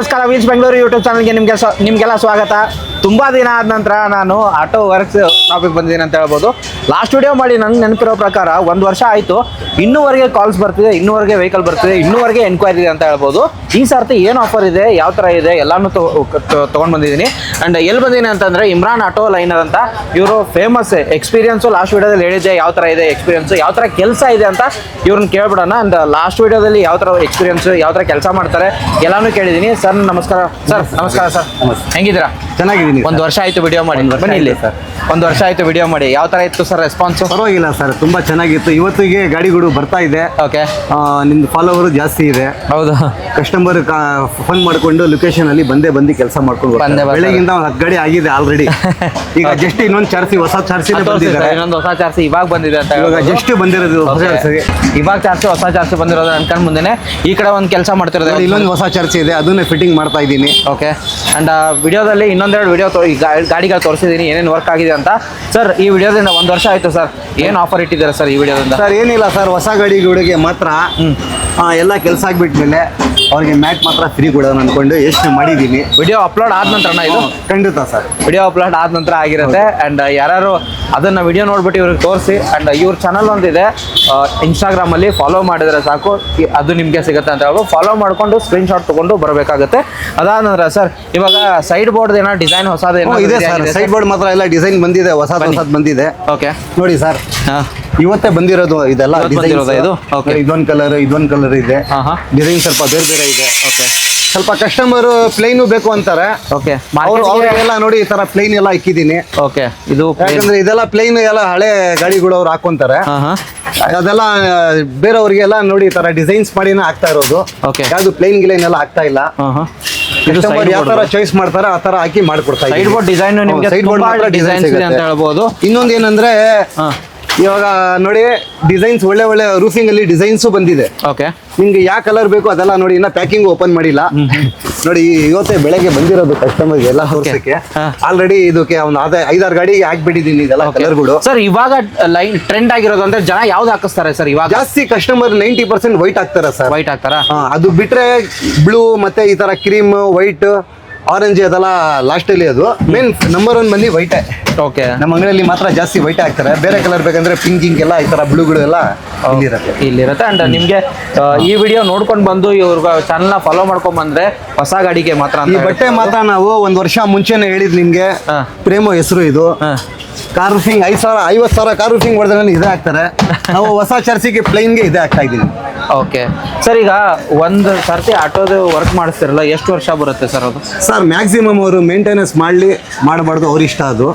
ನಮಸ್ಕಾರ wheels Bengaluru YouTube ಚಾನಲ್ಗೆ ನಿಮಗೆಲ್ಲ ಸ್ವಾಗತ. ತುಂಬ ದಿನ ಆದ ನಂತರ ನಾನು ಆಟೋ ವರ್ಕ್ಸ್ ಟಾಪಿಕ್ ಬಂದಿದ್ದೀನಿ ಅಂತ ಹೇಳ್ಬೋದು. ಲಾಸ್ಟ್ ವಿಡಿಯೋ ಮಾಡಿ ನಂಗೆ ನೆನಪಿರೋ ಪ್ರಕಾರ 1 ವರ್ಷ ಆಯಿತು, ಇನ್ನೂವರೆಗೆ ಕಾಲ್ಸ್ ಬರ್ತಿದೆ, ಇನ್ನೂವರೆಗೆ ವೆಹಿಕಲ್ ಬರ್ತಿದೆ, ಇನ್ನೂವರೆಗೆ ಎನ್ಕ್ವೈರಿ ಇದೆ ಅಂತ ಹೇಳ್ಬೋದು. ಈ ಸರ್ತಿ ಏನು ಆಫರ್ ಇದೆ, ಯಾವ ಥರ ಇದೆ ಎಲ್ಲನೂ ತೊಗೊಂಡು ಬಂದಿದ್ದೀನಿ. ಆ್ಯಂಡ್ ಎಲ್ಲಿ ಬಂದಿದ್ದೀನಿ ಅಂತಂದರೆ ಇಮ್ರಾನ್ ಆಟೋ ಲೈನರ್ ಅಂತ. ಇವರು ಫೇಮಸ್ ಎಕ್ಸ್ಪೀರಿಯನ್ಸು ಲಾಸ್ಟ್ ವಿಡಿಯೋದಲ್ಲಿ ಹೇಳಿದ್ದೆ ಯಾವ ಥರ ಇದೆ ಎಕ್ಸ್ಪೀರಿಯನ್ಸು, ಯಾವ ಥರ ಕೆಲಸ ಇದೆ ಅಂತ ಇವ್ರನ್ನ ಕೇಳ್ಬಿಡೋಣ. ಆ್ಯಂಡ್ ಲಾಸ್ಟ್ ವಿಡಿಯೋದಲ್ಲಿ ಯಾವ ಥರ ಎಕ್ಸ್ಪೀರಿಯನ್ಸು, ಯಾವ ಥರ ಕೆಲಸ ಮಾಡ್ತಾರೆ ಎಲ್ಲನೂ ಕೇಳಿದ್ದೀನಿ. ಸರ್ ನಮಸ್ಕಾರ. ಸರ್ ನಮಸ್ಕಾರ ಸರ್, ಹೆಂಗಿದ್ದೀರಾ? ಚೆನ್ನಾಗಿದ್ದೀನಿ. 1 ವರ್ಷ ಆಯಿತು ವಿಡಿಯೋ ಮಾಡಿ. ಬನ್ನಿ ಇಲ್ಲಿ ಸರ್. 1 ವರ್ಷ ಆಯಿತು ವಿಡಿಯೋ ಮಾಡಿ. ಯಾವ ಥರ ಇತ್ತು ಸರ್ ರೆಸ್ಪಾನ್ಸು? ಪರವಾಗಿಲ್ಲ ಸರ್, ತುಂಬ ಚೆನ್ನಾಗಿತ್ತು. ಇವತ್ತಿಗೆ ಗಾಡಿಗಳು ಬರ್ತಾ ಇದೆ. ಓಕೆ, ನಿಮ್ದು ಫಾಲೋವರ್ ಜಾಸ್ತಿ ಇದೆ. ಹೌದು, ಕಸ್ಟಮರ್ ಫೋನ್ ಮಾಡಿಕೊಂಡು ಲೊಕೇಶನ್ ಅಲ್ಲಿ ಬಂದೇ ಕೆಲಸ ಮಾಡ್ಕೊಂಡು ಬೆಳಗಿಂದ 10 ಗಾಡಿ ಆಗಿದೆ ಆಲ್ರೆಡಿ. ಈಗ ಜಸ್ಟ್ ಇನ್ನೊಂದು ಚಾರ್ಸಿ, ಹೊಸ ಚಾರ್ಸಿ ಬಂದಿದ್ದಾರೆ. ಇನ್ನೊಂದು ಹೊಸ ಚಾರ್ಸಿ ಇವಾಗ ಬಂದಿದೆ ಅಂತ. ಇವಾಗ ಜಸ್ಟ್ ಬಂದಿರೋದು ಹೊಸ ಚಾರ್ಸಿ. ಇವಾಗ ಚಾರ್ಸಿ, ಹೊಸ ಚಾರ್ಸಿ ಬಂದಿರೋದು ಅನ್ಕೊಂಡು ಮುಂದೆನೆ ಈ ಕಡೆ ಒಂದು ಕೆಲಸ ಮಾಡ್ತಿರೋದು. ಇಲ್ಲೊಂದು ಹೊಸ ಚಾರ್ಸಿ ಇದೆ, ಅದನ್ನೇ ಫಿಟ್ಟಿಂಗ್ ಮಾಡ್ತಾ ಇದ್ದೀನಿ. ಓಕೆ, ಅಂಡ್ ವಿಡಿಯೋದಲ್ಲಿ ಇನ್ನೊಂದೆರಡು ವಿಡಿಯೋ ಗಾಡಿಗಳು ತೋರಿಸಿದ್ದೀನಿ ಏನೇನು ವರ್ಕ್ ಆಗಿದೆ ಅಂತ. ಸರ್ ಈ ವಿಡಿಯೋದಿಂದ 1 ವರ್ಷ ಆಯಿತು ಸರ್, ಏನು ಆಫರ್ ಇಟ್ಟಿದ್ದಾರೆ ಸರ್ ಈ ವಿಡಿಯೋದಿಂದ? ಸರ್ ಏನಿಲ್ಲ ಸರ್, ಹೊಸ ಗಾಡಿಗಳಿಗೆ ಮಾತ್ರ ಎಲ್ಲ ಕೆಲಸ ಆಗಿಬಿಟ್ಮೇಲೆ ಅವ್ರಿಗೆ ಮ್ಯಾಟ್ ಮಾತ್ರ ಫ್ರೀ ಕೊಡೋಣ ಅನ್ಕೊಂಡು ಯೋಚನೆ ಮಾಡಿದ್ದೀನಿ. ವಿಡಿಯೋ ಅಪ್ಲೋಡ್ ಆದ ನಂತರನ ಇದು? ಖಂಡಿತ ಸರ್, ವಿಡಿಯೋ ಅಪ್ಲೋಡ್ ಆದ ನಂತರ ಆಗಿರುತ್ತೆ. ಆ್ಯಂಡ್ ಯಾರು ಅದನ್ನು ವಿಡಿಯೋ ನೋಡ್ಬಿಟ್ಟು ಇವ್ರಿಗೆ ತೋರಿಸಿ. ಆ್ಯಂಡ್ ಇವ್ರ ಚಾನಲ್ ಒಂದಿದೆ ಇನ್ಸ್ಟಾಗ್ರಾಮಲ್ಲಿ, ಫಾಲೋ ಮಾಡಿದರೆ ಸಾಕು ಅದು ನಿಮಗೆ ಸಿಗುತ್ತೆ ಅಂತ ಹೇಳ್ಬೋದು. ಫಾಲೋ ಮಾಡಿಕೊಂಡು ಸ್ಕ್ರೀನ್ಶಾಟ್ ತೊಗೊಂಡು ಬರಬೇಕಾಗುತ್ತೆ. ಅದಾದ ನಂತರ ಸರ್ ಇವಾಗ ಸೈಡ್ ಬೋರ್ಡ್ ಏನೋ ಡಿಸೈನ್ ಹೊಸದೇನೋ ಇದೆ ಸರ್. ಸೈಡ್ ಬೋರ್ಡ್ ಮಾತ್ರ ಎಲ್ಲ ಡಿಸೈನ್ ಬಂದಿದೆ, ಹೊಸದು ಬಂದಿದೆ. ಓಕೆ ನೋಡಿ ಸರ್, ಇವತ್ತೇ ಬಂದಿರೋದು ಇದೆಲ್ಲ ಡಿಸೈನ್. ಇದು ಇದೊಂದು ಕಲರ್ ಇದೆ, ಡಿಸೈನ್ ಸ್ವಲ್ಪ ಬೇರೆ ಇದೆ. ಓಕೆ, ಸ್ವಲ್ಪ ಕಸ್ಟಮರ್ ಪ್ಲೈನು ಬೇಕು ಅಂತಾರೆ. ಓಕೆ, ಅವ್ರಿಗೆಲ್ಲ ನೋಡಿ ಈ ತರ ಪ್ಲೈನ್ ಎಲ್ಲ ಇಕ್ಕಿದ್ದೀನಿ. ಓಕೆ, ಇದು ಯಾಕಂದ್ರೆ ಇದೆಲ್ಲ ಪ್ಲೈನ್ ಎಲ್ಲ ಹಳೆ ಗಾಡಿಗಳು ಅವ್ರು ಹಾಕೊಂತಾರೆ. ಅದೆಲ್ಲ ಬೇರೆಯವ್ರಿಗೆಲ್ಲ ನೋಡಿ ಈ ತರ ಡಿಸೈನ್ಸ್ ಮಾಡಿನೇ ಆಗ್ತಾ ಇರೋದು. ಓಕೆ, ಯಾವ್ದು ಪ್ಲೈನ್ ಗಿಲೈನ್ ಎಲ್ಲ ಆಗ್ತಾ ಇಲ್ಲ. ಕಸ್ಟಮರ್ ಯಾವ ತರ ಚಾಯ್ಸ್ ಮಾಡ್ತಾರೆ ಆ ತರ ಹಾಕಿ ಮಾಡ್ಕೊಡ್ತಾ ಇದ್ದೀವಿ. ಸೈಡ್ ಬೋರ್ಡ್ ಡಿಸೈನ್ ನಿಮಗೆ ಸೈಡ್ ಬೋರ್ಡ್ ಡಿಸೈನ್ಸ್ ಇದೆ ಅಂತ ಹೇಳ್ಬೋದು. ಇನ್ನೊಂದು ಏನಂದ್ರೆ ಇವಾಗ ನೋಡಿ ಡಿಸೈನ್ಸ್ ಒಳ್ಳೆ ರೂಫಿಂಗ್ ಅಲ್ಲಿ ಡಿಸೈನ್ಸ್ ಬಂದಿದೆ. ಓಕೆ, ನಿಮ್ಗೆ ಯಾವ ಕಲರ್ ಬೇಕು ಅದೆಲ್ಲ ನೋಡಿ. ಇನ್ನ ಪ್ಯಾಕಿಂಗ್ ಓಪನ್ ಮಾಡಿಲ್ಲ ನೋಡಿ, ಇವತ್ತೇ ಬೆಳಗ್ಗೆ ಬಂದಿರೋದು ಕಸ್ಟಮರ್ ಎಲ್ಲ ಹೊರಸಕ್ಕೆ. ಆಲ್ರೆಡಿ ಇದಕ್ಕೆ ಒಂದು 5-6 ಗಾಡಿಗೆ ಹಾಕ್ಬಿಟ್ಟಿದ್ದೀನಿ ಇದೆಲ್ಲ ಕಲರ್ಗಳು. ಸರ್ ಇವಾಗ ಲೈನ್ ಟ್ರೆಂಡ್ ಆಗಿರೋದು ಅಂದ್ರೆ ಜನ ಯಾವ್ದು ಹಾಕಿಸ್ತಾರೆ ಸರ್ ಇವಾಗ? ಜಾಸ್ತಿ ಕಸ್ಟಮರ್ 90% ವೈಟ್ ಹಾಕ್ತಾರ ಸರ್. ವೈಟ್ ಹಾಕ್ತಾರಾ? ಅದು ಬಿಟ್ರೆ ಬ್ಲೂ ಮತ್ತೆ ಈ ತರ ಕ್ರೀಮ್, ವೈಟ್, ಆರೆಂಜ್ ಅದೆಲ್ಲ ಲಾಸ್ಟ್ ಅಲ್ಲಿ. ಅದು ಮೇನ್ ನಂಬರ್ 1 ಬಂದು ವೈಟೇ. ಓಕೆ, ನಮ್ಮ ಅಂಗಡಿಯಲ್ಲಿ ಮಾತ್ರ ಜಾಸ್ತಿ ವೈಟ್ ಹಾಕ್ತಾರೆ. ಬೇರೆ ಕಲರ್ ಬೇಕಂದ್ರೆ ಪಿಂಕ್ ಎಲ್ಲ ಈ ತರ ಬ್ಲೂಗಳು ಎಲ್ಲ ಇಲ್ಲಿರುತ್ತೆ. ಅಂಡ್ ನಿಮ್ಗೆ ಈ ವಿಡಿಯೋ ನೋಡ್ಕೊಂಡು ಬಂದು ಇವ್ರ ಚಾನಲ್ ನ ಫಾಲೋ ಮಾಡ್ಕೊಂಡ್ ಬಂದ್ರೆ ಹೊಸ ಗಾಡಿಗೆ ಮಾತ್ರ ಈ ಬಟ್ಟೆ ಮಾತ್ರ ನಾವು 1 ವರ್ಷ ಮುಂಚೆನೆ ಹೇಳಿದ್ ನಿಮ್ಗೆ. ಪ್ರೇಮೋ ಹೆಸರು ಇದು. ಕಾರ್ ರೂಫಿಂಗ್ 50,000 ಕಾರ್ ರೂಫಿಂಗ್ ಹೊಡೆದ್ರೆ ಇದೇ ಹಾಕ್ತಾರೆ. ನಾವು ಹೊಸ ಚರ್ಚಿಗೆ ಪ್ಲೈನ್ಗೆ ಇದೇ ಹಾಕ್ತಾ ಇದ್ದೀವಿ. ಓಕೆ ಸರ್, ಈಗ ಒಂದು ಸರ್ತಿ ಆಟೋದು ವರ್ಕ್ ಮಾಡಿಸ್ತಿರಲ್ಲ, ಎಷ್ಟು ವರ್ಷ ಬರುತ್ತೆ ಸರ್ ಅದು? ಸರ್ ಮ್ಯಾಕ್ಸಿಮಮ್ ಅವರು ಮೇಂಟೆನೆನ್ಸ್ ಮಾಡಬಾರ್ದು, ಅವ್ರ ಇಷ್ಟ. ಅದು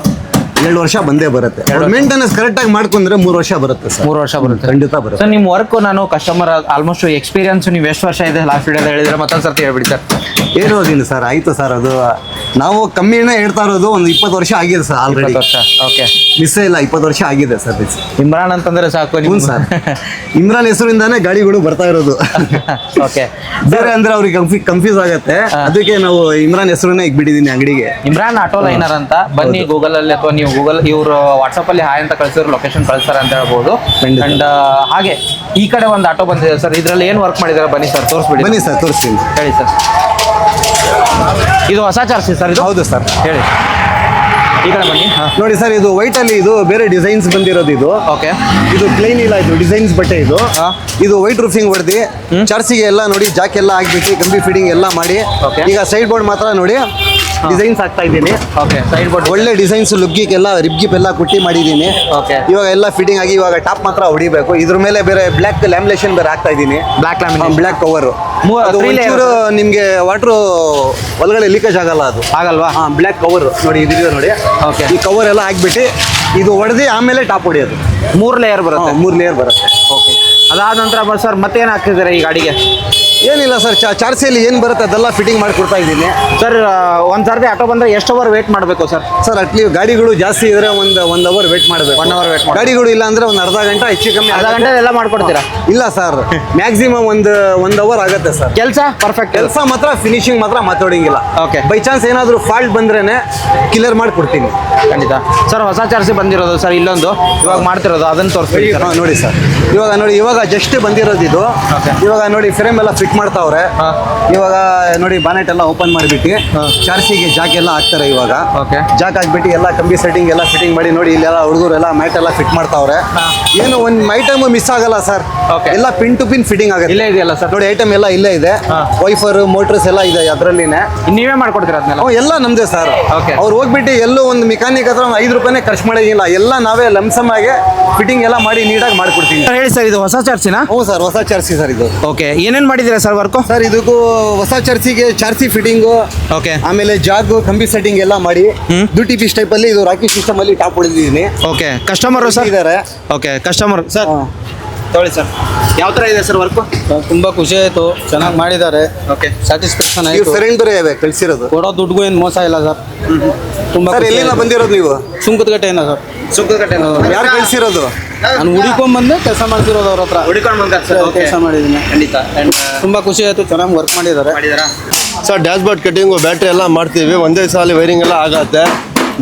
2 ವರ್ಷ ಬಂದೇ ಬರುತ್ತೆ. ಮೇಂಟೆನೆನ್ಸ್ ಕರೆಕ್ಟ್ ಆಗಿ ಮಾಡ್ಕೊಂಡ್ರೆ 3 ವರ್ಷ ಬರುತ್ತೆ ಸರ್. 3 ವರ್ಷ ಬರುತ್ತೆ, ಖಂಡಿತ ಬರುತ್ತೆ. ಸರ್ ನಿಮ್ಮ ವರ್ಕ್ ನಾನು ಕಸ್ಟಮರ್ ಆಲ್ಮೋಸ್ಟ್ ಎಕ್ಸ್ಪೀರಿಯನ್ಸ್ ನೀವು ಎಷ್ಟು ವರ್ಷ ಇದೆ ಲಾಸ್ಟ್ ವಿಡಿಯೋದ ಹೇಳಿದ್ರೆ ಮತ್ತೊಂದು ಸರ್ತಿ ಹೇಳ್ಬಿಡಿ ಸರ್. ಹೇಳೋದಿಲ್ಲ ಸರ್, ಆಯ್ತು ಸರ್. ಅದು ನಾವು ಕಮ್ಮಿನೇ ಹೇಳ್ತಾ ಇರೋದು. ಒಂದು 20 ವರ್ಷ ಆಗಿದೆ ಸರ್ ಆಲ್ರೆಡಿ. 20 ವರ್ಷ. ಓಕೆ, ಮಿಸ್ ಇಲ್ಲ, 20 ವರ್ಷ ಆಗಿದೆ ಸರ್. ಇಮ್ರಾನ್ ಅಂತಂದ್ರೆ ಸಾಕು ನೀವು ಸರ್. ಇಮ್ರಾನ್ ಹೆಸರಿಂದಾನೇ ಗಾಡಿಗಳು ಬರ್ತಾ ಇರೋದು. ಓಕೆ, ಬೇರೆ ಅಂದ್ರೆ ಅವ್ರಿಗೆ ಕನ್ಫ್ಯೂಸ್ ಆಗುತ್ತೆ. ಅದಕ್ಕೆ ನಾವು ಇಮ್ರಾನ್ ಹೆಸರನ್ನೇ ಇಕ್ಬಿಟ್ಟಿದ್ದೀನಿ ಅಂಗಡಿಗೆ. ಇಮ್ರಾನ್ ಆಟೋ ಲೈನರ್ ಅಂತ. ಬನ್ನಿ ಗೂಗಲ್ ಅಲ್ಲಿ ಅಥವಾ ನೀವು ಗೂಗಲ್ ಇವರು ವಾಟ್ಸಪ್ ಅಲ್ಲಿ ಹಾಯ್ ಅಂತ ಕಳಿಸಿದ್ರು ಲೊಕೇಶನ್ ಕಳಿಸ್ತಾರೆ ಅಂತ ಹೇಳ್ಬೋದು. ಅಂಡ್ ಹಾಗೆ ಈ ಕಡೆ ಒಂದು ಆಟೋ ಬಂದಿದೆ ಸರ್, ಇದ್ರಲ್ಲಿ ಏನು ವರ್ಕ್ ಮಾಡಿದ್ದಾರೆ ಬನ್ನಿ ಸರ್ ತೋರಿಸ್ಬಿಡಿ. ಬನ್ನಿ ಸರ್, ತೋರಿಸ್ತೀನಿ. ಹೇಳಿ ಸರ್. ಇದು ಹೊಸ ಚಾರ್ಜ್ ಸರ್ ಇದು? ಹೌದು ಸರ್, ಹೇಳಿ. ಈ ಕಡೆ ಬನ್ನಿ. ನೋಡಿ ಸರ್, ಇದು ವೈಟ್ ಅಲ್ಲಿ ಇದು ಬೇರೆ ಡಿಸೈನ್ಸ್ ಬಂದಿರೋದು. ಇದು ಓಕೆ, ಇದು ಪ್ಲೇನ್ ಇಲ್ಲ, ಇದು ಡಿಸೈನ್ಸ್ ಬಟ್ಟೆ. ಇದು ವೈಟ್ ರೂಫಿಂಗ್ ಹೊಡೆದಿ ಚರ್ಚಿಗೆ ಎಲ್ಲ ನೋಡಿ ಜಾಕ್ ಎಲ್ಲ ಹಾಕ್ಬಿಟ್ಟು ಕಂಬಿ ಫಿಟ್ಟಿಂಗ್ ಎಲ್ಲ ಮಾಡಿ. ಈಗ ಸೈಡ್ ಬೋರ್ಡ್ ಮಾತ್ರ ನೋಡಿ ಡಿಸೈನ್ಸ್ ಹಾಕ್ತಾ ಇದ್ದೀನಿ. ಓಕೆ, ಸೈಡ್ ಬೋರ್ಡ್ ಒಳ್ಳೆ ಡಿಸೈನ್ಸ್ ಲುಗ್ಗಿಗೆಲ್ಲ ರಿಬ್ಗಿಪ್ ಎಲ್ಲ ಕುಟ್ಟಿ ಮಾಡಿದ್ದೀನಿ. ಓಕೆ, ಇವಾಗ ಎಲ್ಲ ಫಿಟ್ಟಿಂಗ್ ಆಗಿ ಇವಾಗ ಟಾಪ್ ಮಾತ್ರ ಹೊಡಿಬೇಕು. ಇದ್ರ ಮೇಲೆ ಬೇರೆ ಬ್ಲ್ಯಾಕ್ ಲ್ಯಾಮಿನೇಷನ್ ಬೇರೆ ಹಾಕ್ತಾ ಇದ್ದೀನಿ. Black cover. ನಿಮ್ಗೆ ವಾಟರ್ ಒಳಗಡೆ ಲೀಕೇಜ್ ಆಗಲ್ಲ, ಅದು ಆಗಲ್ವಾ? ಬ್ಲ್ಯಾಕ್ ಕವರ್ ನೋಡಿ, ಇದಿದೆ ನೋಡಿ. ಓಕೆ, ಈ ಕವರ್ ಎಲ್ಲ ಹಾಕ್ಬಿಟ್ಟು ಇದು ಹೊಡೆದು ಆಮೇಲೆ ಟಾಪ್ ಹೊಡಿಯೋದು. 3 ಲೇಯರ್ ಬರುತ್ತೆ. 3 ಲೇಯರ್ ಬರುತ್ತೆ. ಓಕೆ, ಅದಾದ ನಂತರ ಸರ್ ಮತ್ತೇನು ಹಾಕ್ತಿದ್ದಾರೆ ಈ ಗಾಡಿಗೆ? ಏನಿಲ್ಲ ಸರ್, ಚಾರ್ಸಿಯಲ್ಲಿ ಏನು ಬರುತ್ತೆ ಅದೆಲ್ಲ ಫಿಟ್ಟಿಂಗ್ ಮಾಡಿ ಕೊಡ್ತಾ ಇದ್ದೀನಿ ಸರ್. ಒಂದು ಸರ್ತಿ ಆಟೋ ಬಂದರೆ ಎಷ್ಟು ಅವರ್ ವೇಟ್ ಮಾಡಬೇಕು ಸರ್? ಸರ್ ಅಟ್ಲೀಸ್ಟ್ ಗಾಡಿಗಳು ಜಾಸ್ತಿ ಇದ್ರೆ ಒಂದು ಅವರ್ ವೇಟ್ ಮಾಡಬೇಕು. 1 ಅವರ್ ವೇಟ್. ಗಾಡಿಗಳು ಇಲ್ಲ ಅಂದ್ರೆ ಒಂದು ಅರ್ಧ ಗಂಟೆ, ಹೆಚ್ಚು ಕಮ್ಮಿ ಅರ್ಧ ಗಂಟೆ ಎಲ್ಲ ಮಾಡ್ಕೊಡ್ತೀರಾ? ಇಲ್ಲ ಸರ್, ಮ್ಯಾಕ್ಸಿಮಮ್ ಒಂದು ಅವರ್ ಆಗುತ್ತೆ ಸರ್. ಕೆಲಸ ಪರ್ಫೆಕ್ಟ್, ಕೆಲಸ ಮಾತ್ರ ಫಿನಿಶಿಂಗ್ ಮಾತ್ರ ಮಾತಾಡೋಂಗಿಲ್ಲ. ಓಕೆ, ಬೈ ಚಾನ್ಸ್ ಏನಾದರೂ ಫಾಲ್ಟ್ ಬಂದ್ರೇನೆ ಕ್ಲಿಯರ್ ಮಾಡಿ ಕೊಡ್ತೀನಿ. ಖಂಡಿತ ಸರ್. ಹೊಸ ಚಾರ್ಜಿ ಬಂದಿರೋದು ಸರ್, ಇಲ್ಲೊಂದು ಇವಾಗ ಮಾಡ್ತಿರೋದು ಅದನ್ನು ತೋರಿಸ್ತೀವಿ. ನೋಡಿ ಸರ್, ಇವಾಗ ಜಸ್ಟ್ ಬಂದಿರೋದು ಇದು. ಇವಾಗ ನೋಡಿ ಫ್ರೇಮ್ ಎಲ್ಲ ಫಿಟ್ ಫಿಟ್ ಮಾಡ್ತಾವ್ರೆ ಇವಾಗ ನೋಡಿ ಬಾನೆಟ್ ಎಲ್ಲ ಓಪನ್ ಮಾಡಿಬಿಟ್ಟು ಚಾರ್ಸಿಗೆ ಜಾಕ್ ಎಲ್ಲ ಹಾಕ್ತಾರೆ ಇವಾಗ ಓಕೆ ಜಾಕ್ ಹಾಕ್ಬಿಟ್ಟು ಎಲ್ಲ ಕಂಬಿ ಸೆಟ್ಟಿಂಗ್ ಎಲ್ಲ ಫಿಟ್ಟಿಂಗ್ ಮಾಡಿ ನೋಡಿ ಇಲ್ಲೆಲ್ಲ ಹುಡುಗರೆಲ್ಲ ಮ್ಯಾಟ್ ಎಲ್ಲ ಫಿಟ್ ಮಾಡ್ತಾವ್ರೆ ಏನು ಒಂದು ಐಟಮ್ ಮಿಸ್ ಆಗಲ್ಲ ಸರ್ ಎಲ್ಲ ಪಿನ್ ಟು ಪಿನ್ ಫಿಟ್ಟಿಂಗ್ ಆಗುತ್ತೆ ಇಲ್ಲೇ ಇದೆಯಲ್ಲ ಸರ್ ನೋಡಿ ಐಟಮ್ ಎಲ್ಲ ಇಲ್ಲೇ ಇದೆ ವೈಫರ್ ಮೋಟರ್ಸ್ ಎಲ್ಲ ಇದೆ ಅದರಲ್ಲಿನೇ ನೀವೇ ಮಾಡ್ಕೊಡ್ತೀರಾ ಅದನ್ನೆಲ್ಲ ಎಲ್ಲ ನಮ್ದೇ ಸರ್ ಅವ್ರು ಹೋಗ್ಬಿಟ್ಟು ಎಲ್ಲೂ ಒಂದು ಮೆಕ್ಯಾನಿಕ್ ಹತ್ರ 5 ರೂಪಾಯಿನೇ ಖರ್ಚು ಮಾಡೋಂಗಿಲ್ಲ ಎಲ್ಲ ನಾವೇ ಲಂಸಮ್ ಆಗಿ ಫಿಟ್ಟಿಂಗ್ ಎಲ್ಲ ಮಾಡಿ ನೀಟಾಗಿ ಮಾಡ್ಕೊಡ್ತೀನಿ ಹೇಳಿ ಸರ್ ಇದು ಹೊಸ ಚರ್ಚಿನ ಹ್ಞೂ ಸರ್ ಹೊಸ ಚಾರ್ಸಿ ಸರ್ ಇದು ಓಕೆ ಏನೇನು ಮಾಡಿದ್ದೀರಾ ಸರ್ ವರ್ಕು ಸರ್ ಇದಕ್ಕೂ ಹೊಸ ಚರ್ಚಿಗೆ ಚಾರ್ಸಿ ಫಿಟ್ಟಿಂಗು ಓಕೆ ಆಮೇಲೆ ಜಾಗು ಕಂಬಿ ಸೆಟ್ಟಿಂಗ್ ಎಲ್ಲ ಮಾಡಿ ಡ್ಯೂಟಿ ಪೀಸ್ ಟೈಪ್ ಅಲ್ಲಿ ಇದು ರಾಕಿ ಸಿಸ್ಟಮ್ ಅಲ್ಲಿ ಟಾಪ್ ಹೊಡೆದಿದ್ದೀನಿ ಓಕೆ ಕಸ್ಟಮರ್ ಸರ್ ಇದ್ದಾರೆ ಓಕೆ ಕಸ್ಟಮರ್ ಸರ್ ತೊಗೊಳ್ಳಿ ಸರ್ ಯಾವ ಥರ ಇದೆ ಸರ್ ವರ್ಕು ತುಂಬಾ ಖುಷಿ ಆಯ್ತು ಚೆನ್ನಾಗಿ ಮಾಡಿದ್ದಾರೆ ಓಕೆ ಸ್ಯಾಟಿಸ್ಫ್ಯಾಕ್ಷನ್ ಇವ್ರು ಆಯ್ತು ಫ್ರೆಂಡ್ ಬೇರೆ ಇವೆ ಕಳ್ಸಿರೋದು ಕೊಡೋ ದುಡ್ಡುಗೂ ಏನು ಮೋಸ ಇಲ್ಲ ಸರ್ ತುಂಬಾ ಸರ್ ಎಲ್ಲಿಂದ ಬಂದಿರೋದು ನೀವು ಸುಂಕದಕಟ್ಟೆಯಿಂದ ಸರ್ ಸುಂಕದಕಟ್ಟೆ ಯಾರು ಕಳ್ಸಿರೋದು ನಾನು ಹುಡಿಕೊಂಡ್ ಬಂದು ಕೆಲಸ ಮಾಡ್ತಿರೋದು ಅವ್ರ ಹತ್ರ ಹುಡುಕೊಂಡು ಬಂದಾರ ಸರ್ ಕೆಲಸ ಮಾಡಿದ್ದೀನಿ ಖಂಡಿತ ತುಂಬಾ ಖುಷಿ ಆಯ್ತು ಚೆನ್ನಾಗಿ ವರ್ಕ್ ಮಾಡಿದ್ದಾರೆ ಮಾಡಿದಾರಾ ಸರ್ ಡ್ಯಾಶ್ಬೋರ್ಡ್ ಕಟ್ಟಿಂಗು ಬ್ಯಾಟ್ರಿ ಎಲ್ಲ ಮಾಡ್ತೀವಿ ಒಂದೇ ಸಾಲ ವೈರಿಂಗ್ ಎಲ್ಲ ಆಗತ್ತೆ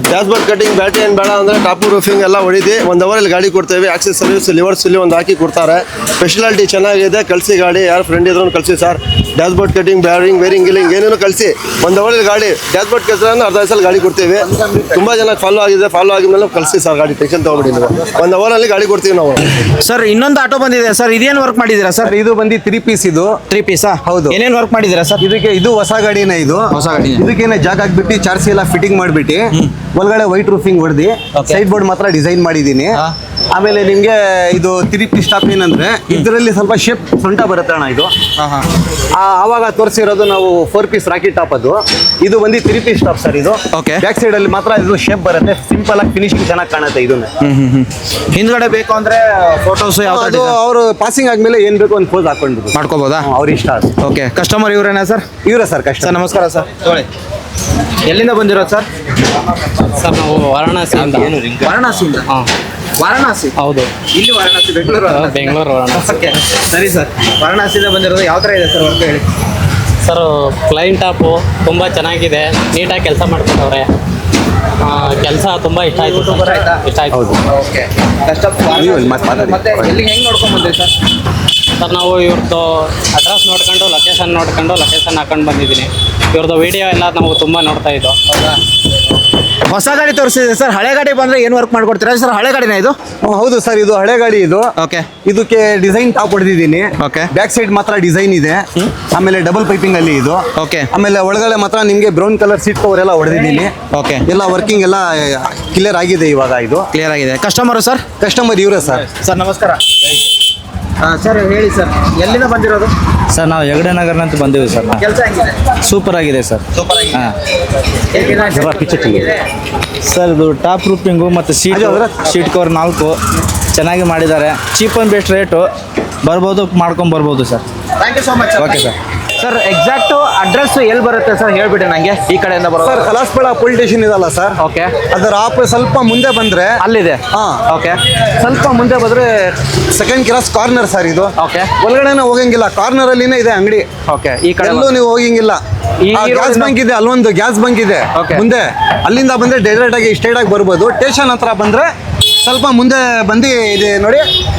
ಡ್ಯಾಶ್ಬೋರ್ಡ್ ಕಟ್ಟಿಂಗ್ ಬ್ಯಾಟ್ರಿ ಏನು ಬೇಡ ಅಂದರೆ ಟಾಪು ರೂಫಿಂಗ್ ಎಲ್ಲ ಹೊಡಿದು 1 ಅವರಲ್ಲಿ ಗಾಡಿ ಕೊಡ್ತೇವೆ ಆಕ್ಸೆಸ್ ಸರ್ವಿಸ್ ಲಿವರ್ಸ್ ಇಲ್ಲಿ ಒಂದು ಹಾಕಿ ಕೊಡ್ತಾರೆ ಸ್ಪೆಷಾಲಿಟಿ ಚೆನ್ನಾಗಿದೆ ಕಳಿಸಿ ಗಾಡಿ ಯಾರು ಫ್ರೆಂಡ್ ಇದ್ರು ಕಳಿಸಿ sir dashboard cutting bearing wiring ಗಿಲ್ಲಿಂಗ್ ಏನೇನು ಕಳಿಸಿ 1 ಅವರಲ್ಲಿ ಗಾಡಿ ಡ್ಯಾಶ್ಬೋರ್ಡ್ ಕೆಲಸ ಅರ್ಧ ಸಲ ಗಾಡಿ ಕೊಡ್ತೀವಿ ತುಂಬ ಜನ ಫಾಲೋ ಆಗಿದೆ ಫಾಲೋ ಆಗಿದ್ಮೇಲೆ ಕಳಿಸಿ ಸರ್ ಗಾಡಿ ಟೆನ್ಷನ್ ತೊಗೊಬಿಡಿ ನೀವು 1 ಅವರಲ್ಲಿ ಗಾಡಿ ಕೊಡ್ತೀವಿ ನಾವು ಸರ್ ಇನ್ನೊಂದು ಆಟೋ ಬಂದಿದೆ ಸರ್ ಇದೇನು ವರ್ಕ್ ಮಾಡಿದ್ದೀರಾ ಸರ್ ಇದು ಬಂದು 3 ಪೀಸ್ ಇದು 3 ಪೀಸಾ ಹೌದು. ಏನೇನು ವರ್ಕ್ ಮಾಡಿದ್ದೀರಾ ಸರ್ ಇದಕ್ಕೆ ಇದು ಹೊಸ ಗಾಡಿನೇ ಇದು ಹೊಸ ಗಾಡಿ ಇದಕ್ಕೇನೆ ಜಾಗ ಹಾಕ್ಬಿಟ್ಟು ಚಾರ್ಸಿ ಎಲ್ಲ ಫಿಟ್ಟಿಂಗ್ ಮಾಡಿಬಿಟ್ಟು ಒಳಗಡೆ ವೈಟ್ ರೂಫಿಂಗ್ ಹೊಡೆದು ಸೈಡ್ ಬೋರ್ಡ್ ಮಾತ್ರ ಡಿಸೈನ್ ಮಾಡಿದ್ದೀನಿ ಆಮೇಲೆ ನಿಮಗೆ ಇದು 3 ಪೀಸ್ ಟಾಪ್ ಏನಂದ್ರೆ ಇದರಲ್ಲಿ ಸ್ವಲ್ಪ ಶೇಪ್ ಸೊಂಟ ಬರುತ್ತೆ ಅಣ್ಣ ಇದು ಆವಾಗ ತೋರಿಸಿರೋದು ನಾವು 4 ಪೀಸ್ ರಾಕೆಟ್ ಟಾಪ್ ಅದು ಇದು ಬಂದು 3 ಪೀಸ್ ಟಾಪ್ ಸರ್ ಇದು Okay. ಬ್ಯಾಕ್ ಸೈಡ್ ಅಲ್ಲಿ ಮಾತ್ರ ಇದು ಶೇಪ್ ಬರುತ್ತೆ ಸಿಂಪಲ್ ಆಗಿ ಫಿನಿಶಿಂಗ್ ಚೆನ್ನಾಗಿ ಕಾಣುತ್ತೆ ಇದನ್ನ ಹಿಂದ್ಗಡೆ ಬೇಕು ಅಂದ್ರೆ ಫೋಟೋಸ್ ಯಾವ ಅದು ಅವರು ಪಾಸಿಂಗ್ ಆದ್ಮೇಲೆ ಏನ್ ಬೇಕು ಒಂದು ಪೋಸ್ ಹಾಕೊಂಡು ಮಾಡ್ಕೋಬೋದಾ ಅವ್ರ ಇಷ್ಟ ಅದು ಓಕೆ ಕಸ್ಟಮರ್ ಇವರೇನಾ ಸರ್ ಇವರೇ ಸರ್ ಕಷ್ಟ ಸರ್ ನಮಸ್ಕಾರ ಸರ್ ತೊಗೊಳ್ಳಿ ಎಲ್ಲಿಂದ ಬಂದಿರೋದು ಸರ್ ಸರ್ ನಾವು ವಾರಣಾಸಿಯಿಂದ ವಾರಣಾಸಿಯಿಂದ ಹಾಂ ವಾರಣಾಸಿ ಹೌದು ಇಲ್ಲಿ ವಾರಣಾಸಿ ಬೆಂಗಳೂರು ಬೆಂಗಳೂರು ವಾರಣಾಸಿ ಓಕೆ ಸರಿ ಸರ್ ವಾರಣಾಸಿಯಿಂದ ಬಂದಿರೋದು ಯಾವ ಥರ ಇದೆ ಸರ್ ವರ್ಕ್ ಹೇಳಿ ಸರ್ ಕ್ಲೈಂಟ್ ಟಾಪು ತುಂಬ ಚೆನ್ನಾಗಿದೆ ನೀಟಾಗಿ ಕೆಲಸ ಮಾಡ್ಕೊಂಡವ್ರೆ ಕೆಲಸ ತುಂಬ ಇಷ್ಟ ಆಯಿತು ಸೂಪರ್ ಆಯ್ತಾ ಇಷ್ಟ ಆಯಿತು ಓಕೆ ಮತ್ತೆ ಎಲ್ಲಿಗೆ ಹೆಂಗೆ ನೋಡ್ಕೊಂಡ್ ಬಂದ್ರಿ ಸರ್ ಸರ್ ನಾವು ಇವ್ರದ್ದು ಅಡ್ರೆಸ್ ನೋಡ್ಕೊಂಡು ಲೊಕೇಶನ್ ಹಾಕೊಂಡು ಬಂದಿದ್ದೀನಿ ಇವ್ರದ್ದು ವಿಡಿಯೋ ಎಲ್ಲ ನಾವು ತುಂಬ ನೋಡ್ತಾ ಇದ್ದೋ ಹೌದಾ ಹೊಸ ಗಾಡಿ ತೋರಿಸಿದೆ ಸರ್ ಹಳೆ ಗಾಡಿ ಬಂದ್ರೆ ಏನು ವರ್ಕ್ ಮಾಡ್ಕೊಡ್ತೀರಾ ಸರ್ ಹಳೆ ಗಾಡಿನ ಇದು ಹೌದು ಸರ್ ಇದು ಹಳೆ ಗಾಡಿ ಇದು ಓಕೆ ಇದಕ್ಕೆ ಡಿಸೈನ್ ಟಾಪ್ ಹೊಡೆದಿದ್ದೀನಿ Okay. ಬ್ಯಾಕ್ ಸೈಡ್ ಮಾತ್ರ ಡಿಸೈನ್ ಇದೆ ಆಮೇಲೆ ಡಬಲ್ ಪೈಪಿಂಗ್ ಅಲ್ಲಿ ಇದು Okay. ಆಮೇಲೆ ಒಳಗಡೆ ಮಾತ್ರ ನಿಮ್ಗೆ ಬ್ರೌನ್ ಕಲರ್ ಸೀಟ್ ಕವರ್ ಎಲ್ಲ ಹೊಡೆದಿದ್ದೀನಿ ಓಕೆ ಎಲ್ಲ ವರ್ಕಿಂಗ್ ಎಲ್ಲ ಕ್ಲಿಯರ್ ಆಗಿದೆ ಇವಾಗ ಇದು ಕ್ಲಿಯರ್ ಆಗಿದೆ ಕಸ್ಟಮರು ಸರ್ ಕಸ್ಟಮರ್ ಇವರೇ ಸರ್ ಸರ್ ನಮಸ್ಕಾರ ಸರ್ ಹೇಳಿ ಸರ್ ಎಲ್ಲಿಂದ ಬಂದಿರೋದು ಸರ್ ನಾವು ಹೆಗಡೆ ನಗರ್ನಂತ ಬಂದಿವಿ ಸರ್ ನಾವು ಕೆಲಸ ಹೆಂಗಿದೆ ಸೂಪರ್ ಆಗಿದೆ ಸರ್ ಸೂಪರ್ ಆಗಿದೆ ಹಾಂ ಹೇಗಿದೆ? ಸರ್ ಇದು ಟಾಪ್ ರೂಪಿಂಗು ಮತ್ತು ಶೀಟ್ ಕವರ್ 4 ಚೆನ್ನಾಗಿ ಮಾಡಿದ್ದಾರೆ ಚೀಪ್ ಆ್ಯಂಡ್ ಬೆಸ್ಟ್ ರೇಟು ಬರ್ಬೋದು ಮಾಡ್ಕೊಂಬರ್ಬೋದು sir thank you so much okay sir sir exact address ಎಲ್ಲಿ ಬರುತ್ತೆ ಸರ್ ಹೇಳ್ಬಿಡಿ ನನಗೆ ಈ ಕಡೆಯಿಂದ ಸರ್ ಬರೋದು ಕಲಾಸ್ಪಳ ಪೊಲೀಸ್ ಸ್ಟೇಷನ್ ಇದಲ್ಲ ಸರ್ ಓಕೆ ಅದರ ಸ್ವಲ್ಪ ಮುಂದೆ ಬಂದ್ರೆ ಅಲ್ಲಿದೆ ಹಾ ಓಕೆ ಸ್ವಲ್ಪ ಮುಂದೆ ಬಂದ್ರೆ ಸೆಕೆಂಡ್ ಕ್ಲಾಸ್ ಕಾರ್ನರ್ ಸರ್ ಇದು ಓಕೆ ಒಳಗಡೆನೆ ಹೋಗಂಗಿಲ್ಲ ಕಾರ್ನರ್ ಅಲ್ಲಿನೇ ಇದೆ ಅಂಗಡಿ ಓಕೆ ಈ ಕಡೆ ಎಲ್ಲೂ ನೀವು ಹೋಗಂಗಿಲ್ಲ ಈ ಗ್ಯಾಸ್ road ಬಂಕ್ ಇದೆ ಅಲ್ಲೊಂದು ಗ್ಯಾಸ್ ಬಂಕ್ ಇದೆ Okay. ಮುಂದೆ ಅಲ್ಲಿಂದ ಬಂದ್ರೆ ಡೈರೆಕ್ಟ್ ಆಗಿ ಸ್ಟ್ರೈಟ್ ಆಗಿ ಬರ್ಬೋದು ಸ್ಟೇಷನ್ ಹತ್ರ ಬಂದ್ರೆ ಸ್ವಲ್ಪ ಮುಂದೆ ಬಂದು ಇದೆ ನೋಡಿ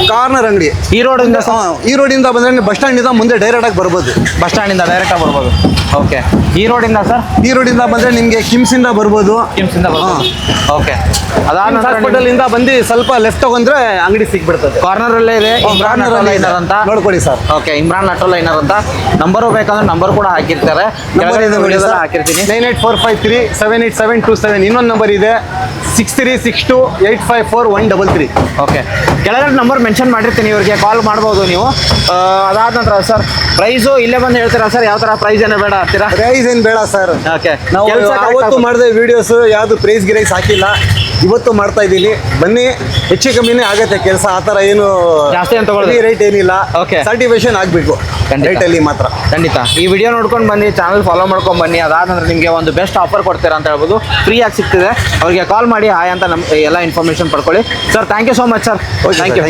ಕಾರ್ನರ್ ಅಂಗಡಿ ಈ ರೋಡಿಂದ ಈ ರೋಡಿಂದ ಬಂದ್ರೆ ಬಸ್ ಸ್ಟ್ಯಾಂಡ್ ಇಂದ ಮುಂದೆ ಡೈರೆಕ್ಟ್ ಆಗಿ ಬರ್ಬೋದು ಬಸ್ ಸ್ಟ್ಯಾಂಡಿಂದ ಡೈರೆಕ್ಟ್ ಆಗಿ ಬರ್ಬೋದು ಓಕೆ ಈ ರೋಡಿಂದ ಸರ್ ಈ ರೋಡಿಂದ ಬಂದ್ರೆ ನಿಮ್ಗೆ ಕಿಮ್ಸ್ ಇಂದ ಬರ್ಬೋದು ಕಿಮ್ಸಿಂದ ಬರ್ಬೋದು ಓಕೆ ಅದಾದ ಹಾಸ್ಪಿಟಲ್ ಇಂದ ಬಂದು ಸ್ವಲ್ಪ ಲೆಫ್ಟ್ ತಗೊಂಡ್ರೆ ಅಂಗಡಿ ಸಿಕ್ಬಿಡ್ತದೆ ಕಾರ್ನರ್ ಅಲ್ಲೇ ಇದೆ ಇಮ್ರಾನ್ ಕಾರ್ನರ್ ಆಟೋ ಲೈನರ್ ಅಂತ ನೋಡ್ಕೊಳ್ಳಿ sir okay Imran auto liner ಅಂತ ನಂಬರು ಬೇಕಂದ್ರೆ ನಂಬರ್ ಕೂಡ ಹಾಕಿರ್ತಾರೆ ನಂಬರ್ ಇದೆ ನೋಡಿ ವಿಡಿಯೋದಲ್ಲಿ ಹಾಕಿರ್ತೀನಿ 9845378727 ಇನ್ನೊಂದು ನಂಬರ್ ಇದೆ 6362854133 ಓಕೆ ಕೆಳಗಡೆ ನಂಬರ್ ಮೆನ್ಷನ್ ಮಾಡಿರ್ತೀನಿ ಇವ್ರಿಗೆ ಕಾಲ್ ಮಾಡ್ಬೋದು ನೀವು ಅದಾದ ನಂತರ ಸರ್ ಪ್ರೈಸು ಇಲ್ಲೇ ಬಂದು ಹೇಳ್ತೀರಾ ಸರ್ ಯಾವ ಥರ ಪ್ರೈಸ್ ಏನೋ ಬೇಡ ಅಂತೀರಾ ಪ್ರೈಸ್ ಏನ್ ಬೇಡ ಸರ್ ಓಕೆ ನಾವು ಅವತ್ತು ಮಾಡಿದ ವಿಡಿಯೋಸ್ ಯಾವ್ದು ಪ್ರೈಸ್ ಗಿರೈಸ್ ಹಾಕಿಲ್ಲ ಇವತ್ತು ಮಾಡ್ತಾ ಇದ್ದೀನಿ ಬನ್ನಿ ಹೆಚ್ಚು ಕಮ್ಮಿನೇ ಆಗತ್ತೆ ಕೆಲಸ ಆ ಥರ ಏನು ಜಾಸ್ತಿ ಅಂತ ತಗೊಳ್ಳೋದು. ರೇಟ್ ಏನಿಲ್ಲ Okay. ಸರ್ಟಿಫಿಕೇಶನ್ ಆಗಬೇಕು ಖಂಡಿತ. ರೇಟಲ್ಲಿ ಮಾತ್ರ ಖಂಡಿತ ಈ ವಿಡಿಯೋ ನೋಡ್ಕೊಂಡು ಬನ್ನಿ ಚಾನಲ್ ಫಾಲೋ ಮಾಡ್ಕೊಂಡು ಬನ್ನಿ ಅದಾದ ನಂತರ ನಿಮಗೆ ಒಂದು ಬೆಸ್ಟ್ ಆಫರ್ ಕೊಡ್ತೀರಾ ಅಂತ ಹೇಳ್ಬೋದು ಫ್ರೀಯಾಗಿ ಸಿಗ್ತಿದೆ ಅವ್ರಿಗೆ ಕಾಲ್ ಮಾಡಿ ಹಾಯ್ ಅಂತ ನಮ್ಮ ಎಲ್ಲ ಇನ್ಫಾರ್ಮೇಷನ್ ಪಡ್ಕೊಳ್ಳಿ sir thank you so much sir thank you